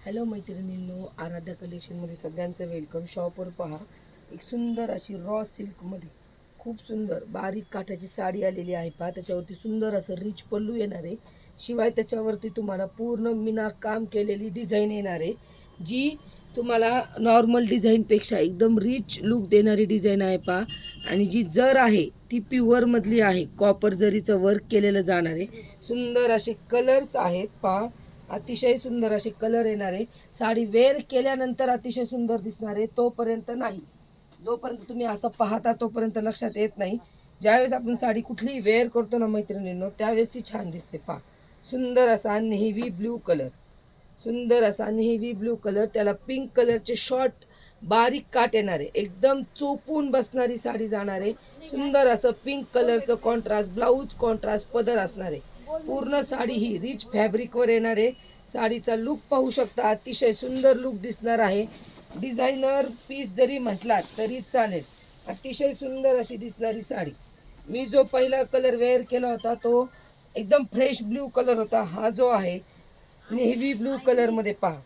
Hello मैत्रिणींनो, आराध्या कलेक्शनमध्ये सगळ्यांचं welcome. शॉपवर पहा, एक सुंदर अशी रॉ सिल्कमध्ये खूप सुंदर बारीक काठाची साडी आलेली आहे. पहा, त्याच्यावरती सुंदर असं रिच पल्लू येणार आहे. शिवाय त्याच्यावरती तुम्हाला पूर्ण मीना काम केलेली डिझाईन येणार आहे, जी तुम्हाला नॉर्मल डिझाईनपेक्षा एकदम रिच लुक देणारी डिझाईन आहे. पहा, आणि जी जर आहे ती प्युअरमधली आहे. कॉपर जरीचं वर्क केलेलं जाणार आहे. सुंदर असे कलर्स आहेत. पहा, अतिशय सुंदर असे कलर येणार आहे. साडी वेअर केल्यानंतर अतिशय सुंदर दिसणार आहे, तोपर्यंत नाही. जोपर्यंत तुम्ही असं पाहता तोपर्यंत लक्षात येत नाही. ज्यावेळेस आपण साडी कुठलीही वेअर करतो ना मैत्रिणींनो, त्यावेळेस ती छान दिसते. पहा, सुंदर असा नेव्ही ब्ल्यू कलर, सुंदर असा नेव्ही ब्ल्यू कलर, त्याला पिंक कलरचे शॉर्ट बारीक काट येणार आहे. एकदम चोपून बसणारी साडी जाणार आहे. सुंदर असं पिंक कलरचं कॉन्ट्रास्ट ब्लाऊज, कॉन्ट्रास्ट पदर असणार आहे. पूर्ण साडी ही रिच फॅब्रिकवर येणार आहे. साडीचा लुक पाहू शकता, अतिशय सुंदर लुक दिसणार आहे. डिझायनर पीस जरी म्हटलात तरी चालेल. अतिशय सुंदर अशी दिसणारी साडी. मी जो पहिला कलर वेअर केला होता तो एकदम फ्रेश ब्ल्यू कलर होता. हा जो आहे नेव्ही ब्ल्यू कलरमध्ये पहा,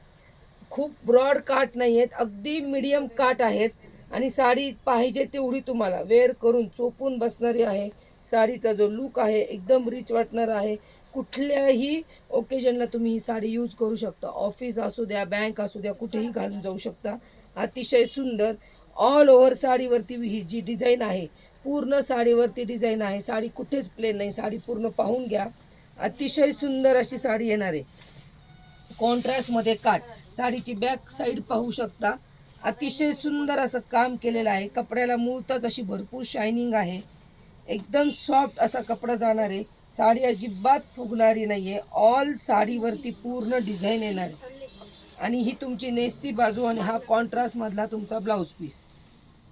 खूप ब्रॉड काट नाही आहेत, अगदी मीडियम काट आहेत. आणि साडी पाहिजे तेवढी तुम्हाला वेअर करून चोपून बसणारी आहे. साडीचा जो लुक आहे एकदम रिच वाटणार आहे. कुठल्याही ओकेजनला तुम्ही ही साडी यूज करू शकता. ऑफिस असू द्या, बँक असू द्या, कुठेही घालून जाऊ शकता. अतिशय सुंदर ऑल ओव्हर साडीवरती ही जी डिझाईन आहे, पूर्ण साडीवरती डिझाईन आहे. साडी कुठेच प्लेन नाही. साडी पूर्ण पाहून घ्या. अतिशय सुंदर अशी साडी येणार आहे. कॉन्ट्रास्टमध्ये काट. साडीची बॅक साईड पाहू शकता, अतिशय सुंदर असं काम केलेलं आहे. कपड्याला मूळतच अशी भरपूर शायनिंग आहे. एकदम सॉफ्ट असा कपडा जाणार आहे. साडी अजिबात फुगणारी नाही आहे. ऑल साडीवरती पूर्ण डिझाईन येणार आहे. आणि ही तुमची नेसती बाजू आणि हा कॉन्ट्रास्टमधला तुमचा ब्लाऊज पीस.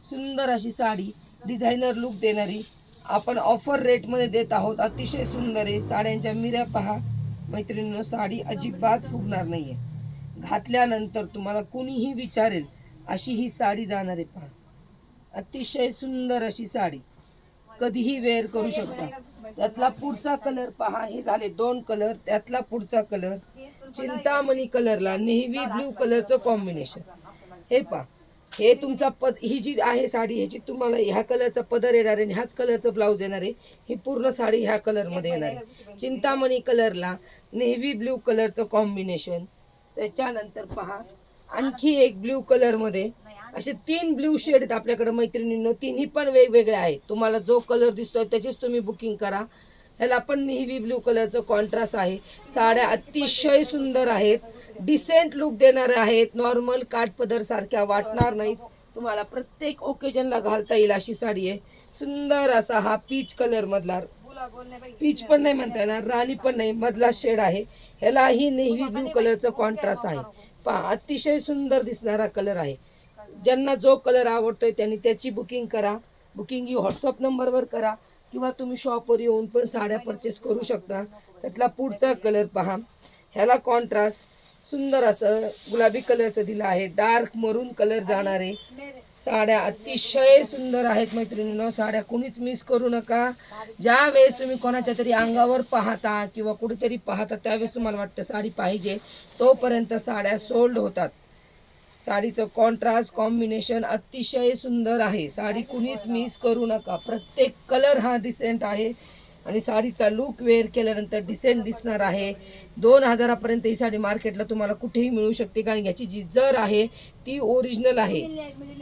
सुंदर अशी साडी, डिझायनर लुक देणारी आपण ऑफर रेटमध्ये देत आहोत. अतिशय सुंदर आहे. साड्यांच्या मिऱ्या पहा मैत्रिणींनो, साडी अजिबात फुगणार नाही आहे. घातल्यानंतर तुम्हाला कुणीही विचारेल अशी ही साडी जाणार आहे. पहा, अतिशय सुंदर अशी साडी, कधीही वेअर करू शकता. त्यातला पुढचा कलर पहा, हे झाले 2 कलर. त्यातला पुढचा कलर चिंतामणी कलरला नेव्ही ब्ल्यू कलरचं कॉम्बिनेशन. हे पहा, हे तुमचा ही जी आहे साडी, ह्याची तुम्हाला ह्या कलरचा पदर येणार आहे आणि ह्याच कलरचं ब्लाऊज येणार आहे. ही पूर्ण साडी ह्या कलरमध्ये येणार आहे. चिंतामणी कलरला नेव्ही ब्ल्यू कलरचं कॉम्बिनेशन. त्याच्यानंतर पहा, आणखी एक ब्ल्यू कलरमध्ये असे 3 ब्ल्यू शेड आहेत आपल्याकडे मैत्रिणींनो. तिन्ही पण वेगवेगळे आहेत. तुम्हाला जो कलर दिसतोय त्याचीच तुम्ही बुकिंग करा. ह्याला पण नेव्ही ब्ल्यू कलरचं कॉन्ट्रास्ट आहे. साड्या अतिशय सुंदर आहेत, डिसेंट लुक देणारे आहेत. नॉर्मल काठपदर सारख्या वाटणार नाहीत. तुम्हाला प्रत्येक ओकेजनला घालता येईल अशी साडी आहे. सुंदर असा हा पीच कलर मधला, पीच पण नाही म्हणता येणार, राणी पण नाही, मधला शेड आहे. ह्यालाही नेव्ही ब्ल्यू कलरचं कॉन्ट्रास्ट आहे. पहा, अतिशय सुंदर दिसणारा कलर आहे. ज्यांना जो कलर आवडतोय त्यांनी त्याची बुकिंग करा. बुकिंग ही व्हॉट्सअप नंबरवर करा किंवा तुम्ही शॉपवर येऊन पण साड्या परचेस करू शकता. त्यातला पुढचा कलर पहा, ह्याला कॉन्ट्रास्ट सुंदर असं गुलाबी कलरचं दिलं आहे. डार्क मरून कलर जाणार आहे. साड्या अतिशय सुंदर आहेत मैत्रिणींनो. साड्या कुणीच मिस करू नका. ज्या वेळेस तुम्ही कोणाच्या तरी अंगावर पाहता किंवा कुठेतरी पाहता त्यावेळेस तुम्हाला वाटतं साडी पाहिजे, तोपर्यंत साड्या सोल्ड होतात. साडीचं कॉन्ट्रास्ट कॉम्बिनेशन अतिशय सुंदर आहे. साडी कुणीच मिस करू नका. प्रत्येक कलर हा डिसेंट आहे आणि साडीचा लुक वेअर केल्यानंतर डिसेंट दिसणार आहे. 2000पर्यंत ही साडी मार्केटला तुम्हाला कुठेही मिळू शकते, कारण याची जी जर आहे ती ओरिजिनल आहे.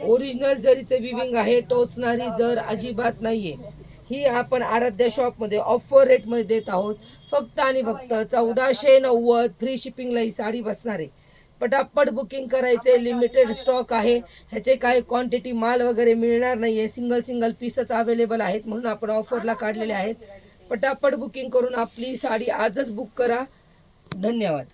ओरिजिनल जरीचं विविंग आहे, टोचणारी जर अजिबात नाही आहे. ही आपण आराध्या शॉपमध्ये ऑफर रेटमध्ये देत आहोत. फक्त आणि फक्त 1490 फ्री शिपिंगला ही साडी बसणार आहे. पटापट बुकिंग करायचे. लिमिटेड स्टॉक आहे. ह्याचे काही क्वांटिटी माल वगैरे मिळणार नाही आहे. सिंगल पीसच अवेलेबल आहेत, म्हणून आपण ऑफरला काढलेले आहेत. पटापट बुकिंग करून आपली साडी आजच बुक करा. धन्यवाद.